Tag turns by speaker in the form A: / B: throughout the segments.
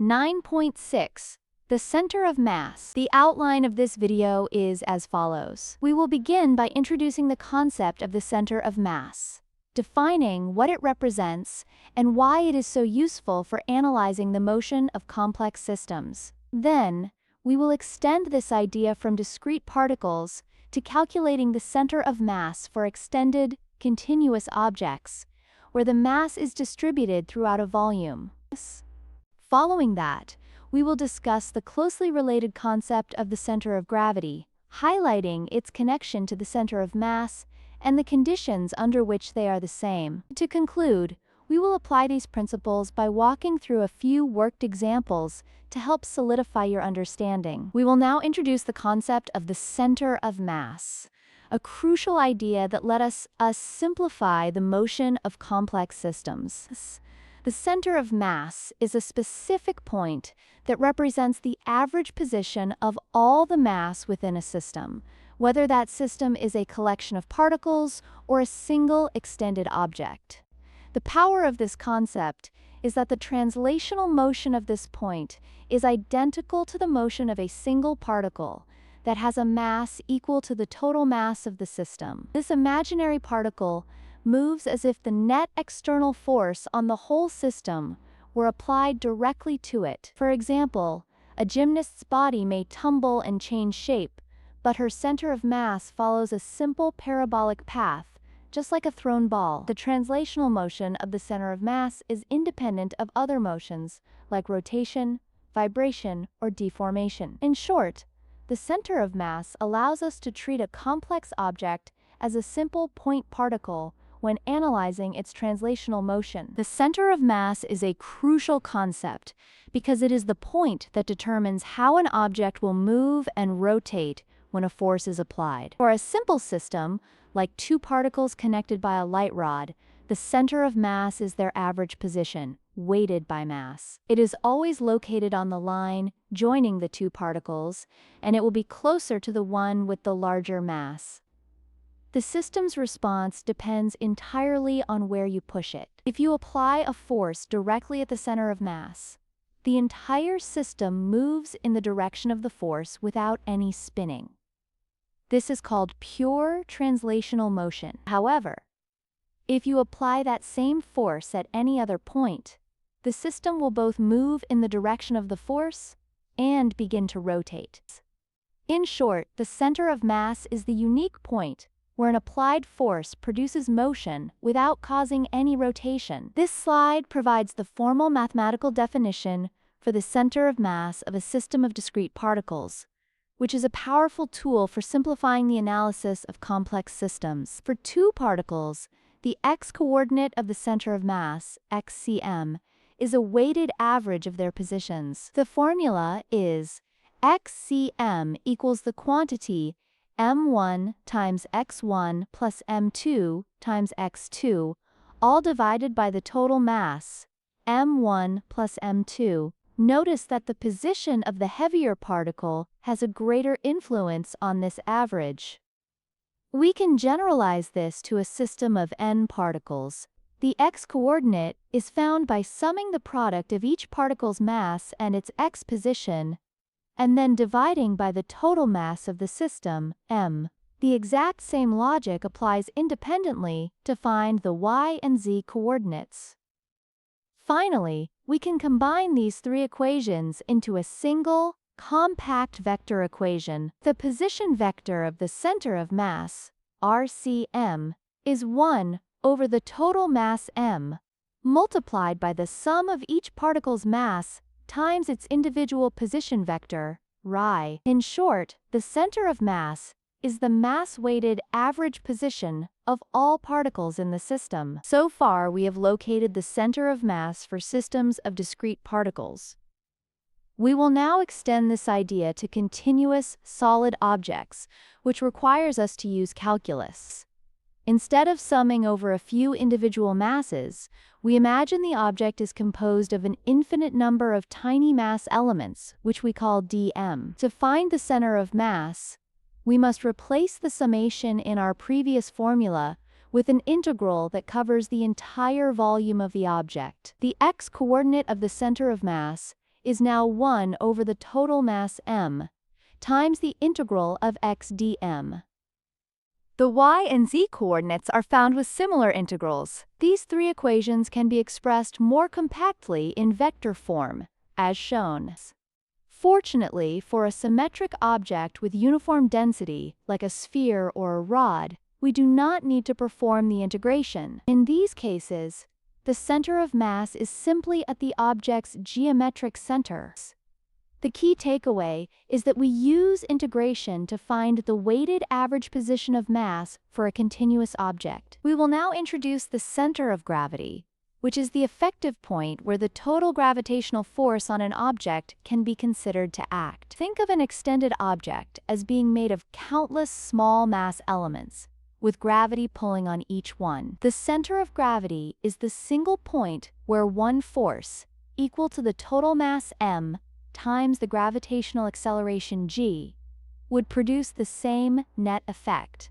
A: 9.6. The center of mass. The outline of this video is as follows. We will begin by introducing the concept of the center of mass, defining what it represents and why it is so useful for analyzing the motion of complex systems. Then, we will extend this idea from discrete particles to calculating the center of mass for extended, continuous objects, where the mass is distributed throughout a volume. Following that, we will discuss the closely related concept of the center of gravity, highlighting its connection to the center of mass and the conditions under which they are the same. To conclude, we will apply these principles by walking through a few worked examples to help solidify your understanding. We will now introduce the concept of the center of mass, a crucial idea that let us simplify the motion of complex systems. The center of mass is a specific point that represents the average position of all the mass within a system, whether that system is a collection of particles or a single extended object. The power of this concept is that the translational motion of this point is identical to the motion of a single particle that has a mass equal to the total mass of the system. This imaginary particle moves as if the net external force on the whole system were applied directly to it. For example, a gymnast's body may tumble and change shape, but her center of mass follows a simple parabolic path, just like a thrown ball. The translational motion of the center of mass is independent of other motions, like rotation, vibration, or deformation. In short, the center of mass allows us to treat a complex object as a simple point particle when analyzing its translational motion. The center of mass is a crucial concept because it is the point that determines how an object will move and rotate when a force is applied. For a simple system, like two particles connected by a light rod, the center of mass is their average position, weighted by mass. It is always located on the line joining the two particles, and it will be closer to the one with the larger mass. The system's response depends entirely on where you push it. If you apply a force directly at the center of mass, the entire system moves in the direction of the force without any spinning. This is called pure translational motion. However, if you apply that same force at any other point, the system will both move in the direction of the force and begin to rotate. In short, the center of mass is the unique point where an applied force produces motion without causing any rotation. This slide provides the formal mathematical definition for the center of mass of a system of discrete particles, which is a powerful tool for simplifying the analysis of complex systems. For two particles, the x-coordinate of the center of mass, xcm, is a weighted average of their positions. The formula is xcm equals the quantity m1 times x1 plus m2 times x2, all divided by the total mass, m1 plus m2. Notice that the position of the heavier particle has a greater influence on this average. We can generalize this to a system of n particles. The x-coordinate is found by summing the product of each particle's mass and its x position, and then dividing by the total mass of the system, m. The exact same logic applies independently to find the y and z coordinates. Finally, we can combine these three equations into a single, compact vector equation. The position vector of the center of mass, RCM, is 1 over the total mass m, multiplied by the sum of each particle's mass times its individual position vector, ρ. In short, the center of mass is the mass-weighted average position of all particles in the system. So far, we have located the center of mass for systems of discrete particles. We will now extend this idea to continuous, solid objects, which requires us to use calculus. Instead of summing over a few individual masses, we imagine the object is composed of an infinite number of tiny mass elements, which we call dm. To find the center of mass, we must replace the summation in our previous formula with an integral that covers the entire volume of the object. The x-coordinate of the center of mass is now 1 over the total mass m times the integral of x dm. The y and z coordinates are found with similar integrals. These three equations can be expressed more compactly in vector form, as shown. Fortunately, for a symmetric object with uniform density, like a sphere or a rod, we do not need to perform the integration. In these cases, the center of mass is simply at the object's geometric center. The key takeaway is that we use integration to find the weighted average position of mass for a continuous object. We will now introduce the center of gravity, which is the effective point where the total gravitational force on an object can be considered to act. Think of an extended object as being made of countless small mass elements, with gravity pulling on each one. The center of gravity is the single point where one force, equal to the total mass m times the gravitational acceleration g, would produce the same net effect.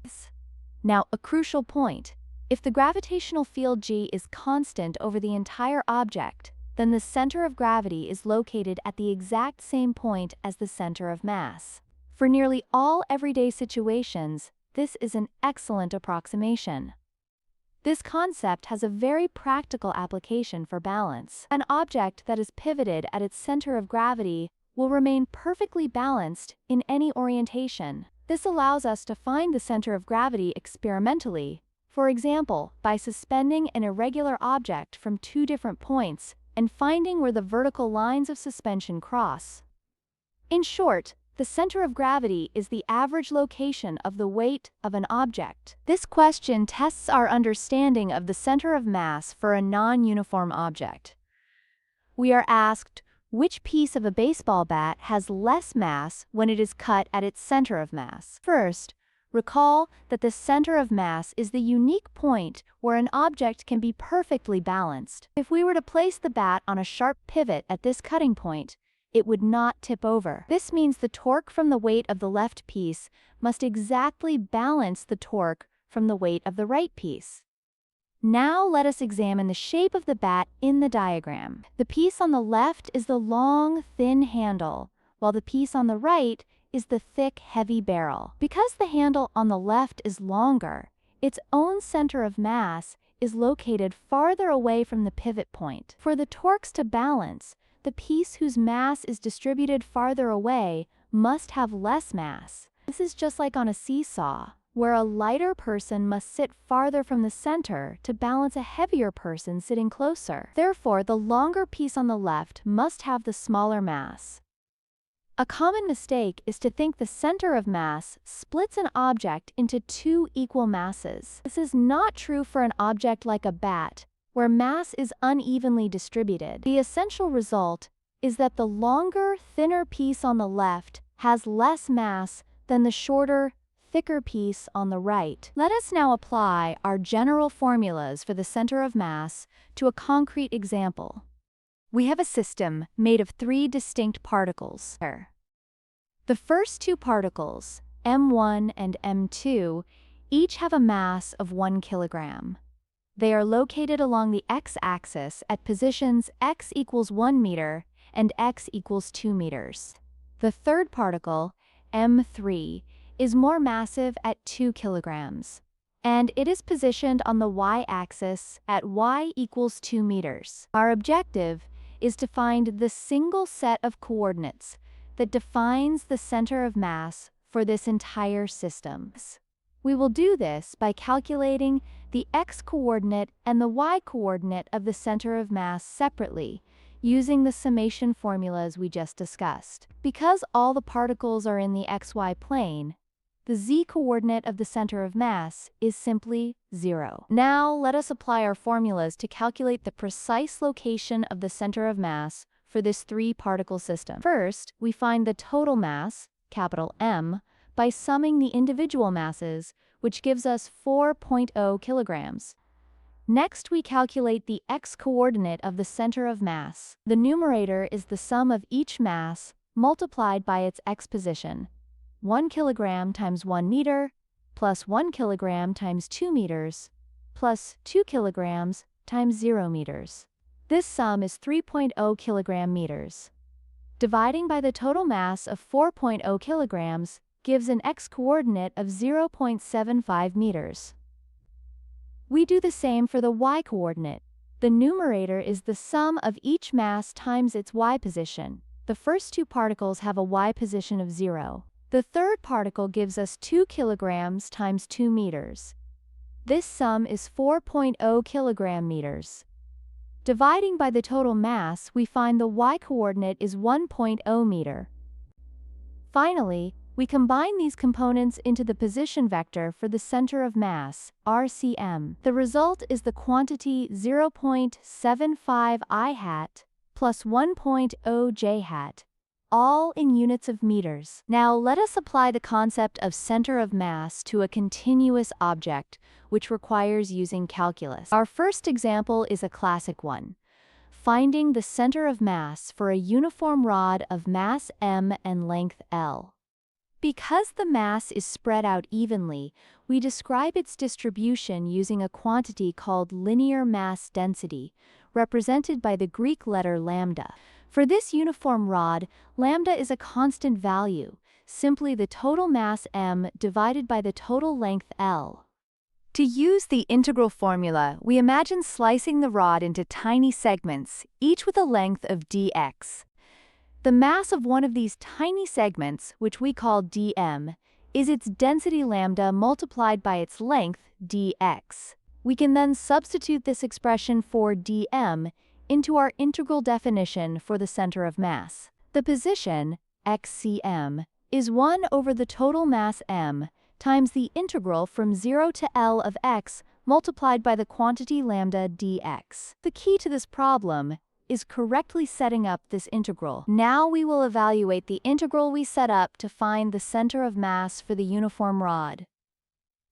A: Now, a crucial point. If the gravitational field g is constant over the entire object, then the center of gravity is located at the exact same point as the center of mass. For nearly all everyday situations, this is an excellent approximation. This concept has a very practical application for balance. An object that is pivoted at its center of gravity will remain perfectly balanced in any orientation. This allows us to find the center of gravity experimentally, for example, by suspending an irregular object from two different points and finding where the vertical lines of suspension cross. In short, the center of gravity is the average location of the weight of an object. This question tests our understanding of the center of mass for a non-uniform object. We are asked, which piece of a baseball bat has less mass when it is cut at its center of mass? First, recall that the center of mass is the unique point where an object can be perfectly balanced. If we were to place the bat on a sharp pivot at this cutting point, it would not tip over. This means the torque from the weight of the left piece must exactly balance the torque from the weight of the right piece. Now let us examine the shape of the bat in the diagram. The piece on the left is the long, thin handle, while the piece on the right is the thick, heavy barrel. Because the handle on the left is longer, its own center of mass is located farther away from the pivot point. For the torques to balance, the piece whose mass is distributed farther away must have less mass. This is just like on a seesaw, where a lighter person must sit farther from the center to balance a heavier person sitting closer. Therefore, the longer piece on the left must have the smaller mass. A common mistake is to think the center of mass splits an object into two equal masses. This is not true for an object like a bat, where mass is unevenly distributed. The essential result is that the longer, thinner piece on the left has less mass than the shorter, thicker piece on the right. Let us now apply our general formulas for the center of mass to a concrete example. We have a system made of three distinct particles. The first two particles, m1 and m2, each have a mass of 1 kilogram. They are located along the x-axis at positions x equals 1 meter and x equals 2 meters. The third particle, m3, is more massive at 2 kilograms, and it is positioned on the y-axis at y equals 2 meters. Our objective is to find the single set of coordinates that defines the center of mass for this entire system. We will do this by calculating the x-coordinate and the y-coordinate of the center of mass separately, using the summation formulas we just discussed. Because all the particles are in the xy plane, the z-coordinate of the center of mass is simply 0. Now let us apply our formulas to calculate the precise location of the center of mass for this three-particle system. First, we find the total mass, capital M, by summing the individual masses, which gives us 4.0 kilograms. Next, we calculate the x-coordinate of the center of mass. The numerator is the sum of each mass multiplied by its x position. 1 kilogram times 1 meter, plus 1 kilogram times 2 meters, plus 2 kilograms times 0 meters. This sum is 3.0 kilogram meters. Dividing by the total mass of 4.0 kilograms gives an x-coordinate of 0.75 meters. We do the same for the y-coordinate. The numerator is the sum of each mass times its y position. The first two particles have a y position of 0. The third particle gives us 2 kilograms times 2 meters. This sum is 4.0 kilogram meters. Dividing by the total mass, we find the y-coordinate is 1.0 meter. Finally, we combine these components into the position vector for the center of mass, RCM. The result is the quantity 0.75 I hat plus 1.0 j hat, all in units of meters. Now let us apply the concept of center of mass to a continuous object, which requires using calculus. Our first example is a classic one. Finding the center of mass for a uniform rod of mass m and length L. Because the mass is spread out evenly, we describe its distribution using a quantity called linear mass density, represented by the Greek letter lambda. For this uniform rod, lambda is a constant value, simply the total mass m divided by the total length L. To use the integral formula, we imagine slicing the rod into tiny segments, each with a length of dx. The mass of one of these tiny segments, which we call dm, is its density lambda multiplied by its length dx. We can then substitute this expression for dm into our integral definition for the center of mass. The position, xcm, is 1 over the total mass m times the integral from 0 to L of x multiplied by the quantity lambda dx. The key to this problem is correctly setting up this integral. Now we will evaluate the integral we set up to find the center of mass for the uniform rod.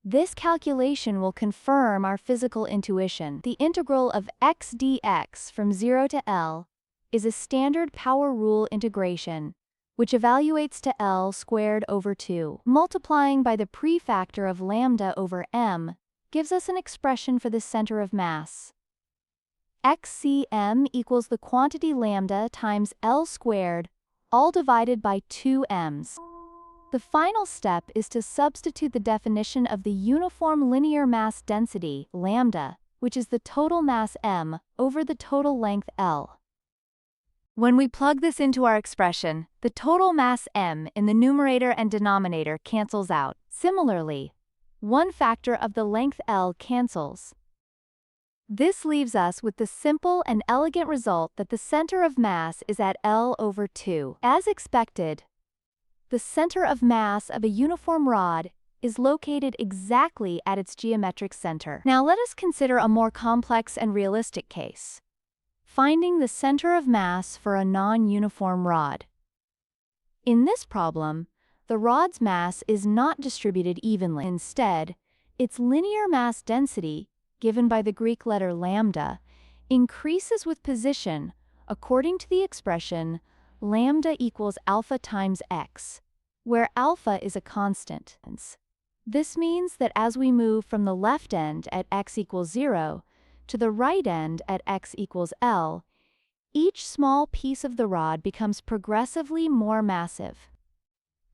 A: This calculation will confirm our physical intuition. The integral of x dx from 0 to L is a standard power rule integration, which evaluates to L squared over 2. Multiplying by the prefactor of lambda over m gives us an expression for the center of mass. xcm equals the quantity lambda times L squared, all divided by 2 m's. The final step is to substitute the definition of the uniform linear mass density, lambda, which is the total mass m over the total length L. When we plug this into our expression, the total mass m in the numerator and denominator cancels out. Similarly, one factor of the length L cancels. This leaves us with the simple and elegant result that the center of mass is at L over 2. As expected, the center of mass of a uniform rod is located exactly at its geometric center. Now let us consider a more complex and realistic case. Finding the center of mass for a non-uniform rod. In this problem, the rod's mass is not distributed evenly. Instead, its linear mass density, given by the Greek letter lambda, increases with position according to the expression lambda equals alpha times x, where alpha is a constant. This means that as we move from the left end at x equals 0 to the right end at x equals L, each small piece of the rod becomes progressively more massive.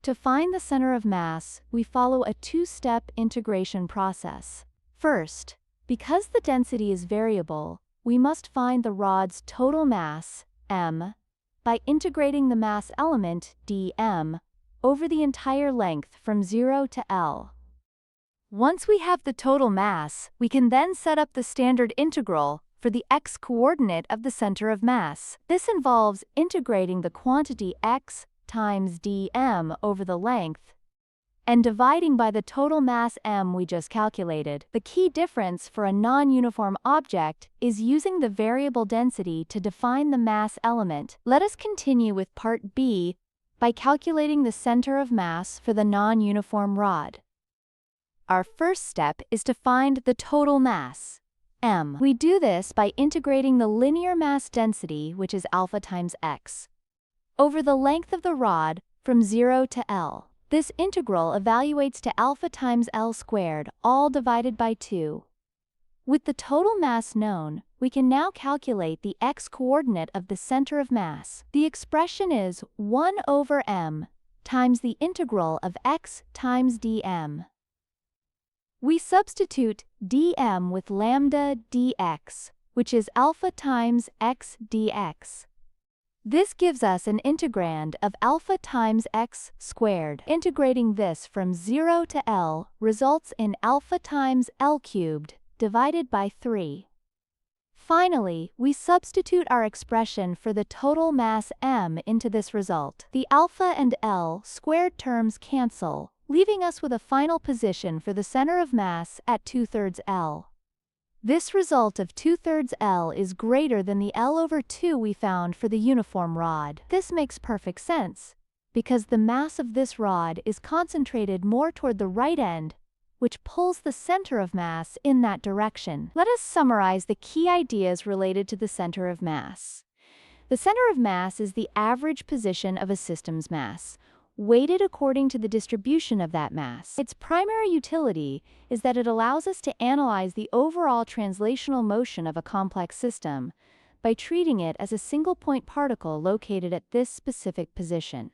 A: To find the center of mass, we follow a two-step integration process. First, because the density is variable, we must find the rod's total mass, m, by integrating the mass element, dm, over the entire length from 0 to L. Once we have the total mass, we can then set up the standard integral for the x-coordinate of the center of mass. This involves integrating the quantity x times dm over the length and dividing by the total mass m we just calculated. The key difference for a non-uniform object is using the variable density to define the mass element. Let us continue with part B by calculating the center of mass for the non-uniform rod. Our first step is to find the total mass, m. We do this by integrating the linear mass density, which is alpha times x, over the length of the rod from 0 to L. This integral evaluates to alpha times L squared, all divided by 2. With the total mass known, we can now calculate the x-coordinate of the center of mass. The expression is 1 over m times the integral of x times dm. We substitute dm with lambda dx, which is alpha times x dx. This gives us an integrand of alpha times x squared. Integrating this from 0 to L results in alpha times L cubed divided by 3. Finally, we substitute our expression for the total mass m into this result. The alpha and L squared terms cancel, leaving us with a final position for the center of mass at 2/3 L. This result of 2/3 L is greater than the L over 2 we found for the uniform rod. This makes perfect sense, because the mass of this rod is concentrated more toward the right end, which pulls the center of mass in that direction. Let us summarize the key ideas related to the center of mass. The center of mass is the average position of a system's mass, weighted according to the distribution of that mass. Its primary utility is that it allows us to analyze the overall translational motion of a complex system by treating it as a single-point particle located at this specific position.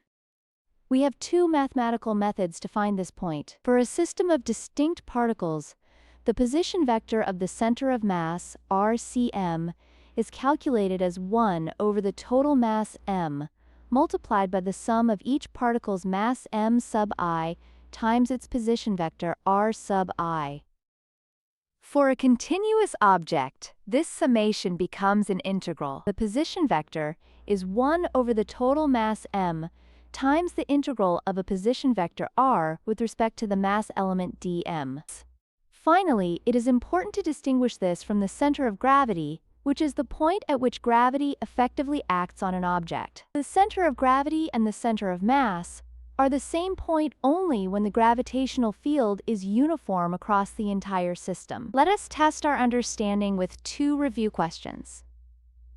A: We have two mathematical methods to find this point. For a system of distinct particles, the position vector of the center of mass, RCM, is calculated as 1 over the total mass m, multiplied by the sum of each particle's mass m sub I times its position vector r sub I. For a continuous object, this summation becomes an integral. The position vector is 1 over the total mass m times the integral of a position vector r with respect to the mass element dm. Finally, it is important to distinguish this from the center of gravity, which is the point at which gravity effectively acts on an object. The center of gravity and the center of mass are the same point only when the gravitational field is uniform across the entire system. Let us test our understanding with two review questions.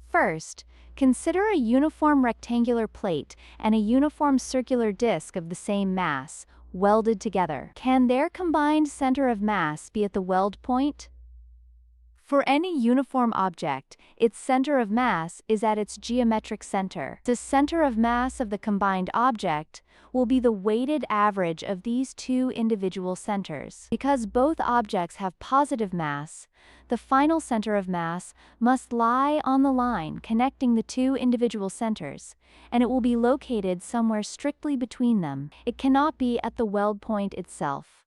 A: First, consider a uniform rectangular plate and a uniform circular disk of the same mass, welded together. Can their combined center of mass be at the weld point? For any uniform object, its center of mass is at its geometric center. The center of mass of the combined object will be the weighted average of these two individual centers. Because both objects have positive mass, the final center of mass must lie on the line connecting the two individual centers, and it will be located somewhere strictly between them. It cannot be at the weld point itself.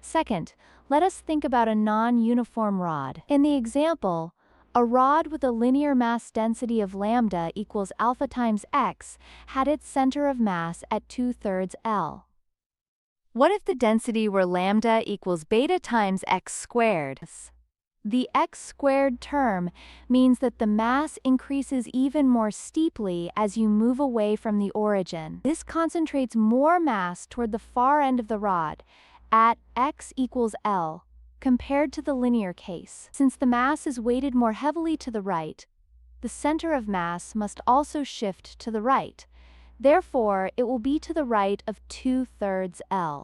A: Second, let us think about a non-uniform rod. In the example, a rod with a linear mass density of lambda equals alpha times x had its center of mass at 2/3 L. What if the density were lambda equals beta times x squared? The x squared term means that the mass increases even more steeply as you move away from the origin. This concentrates more mass toward the far end of the rod, at x equals L, compared to the linear case. Since the mass is weighted more heavily to the right, the center of mass must also shift to the right. Therefore, it will be to the right of 2/3 L.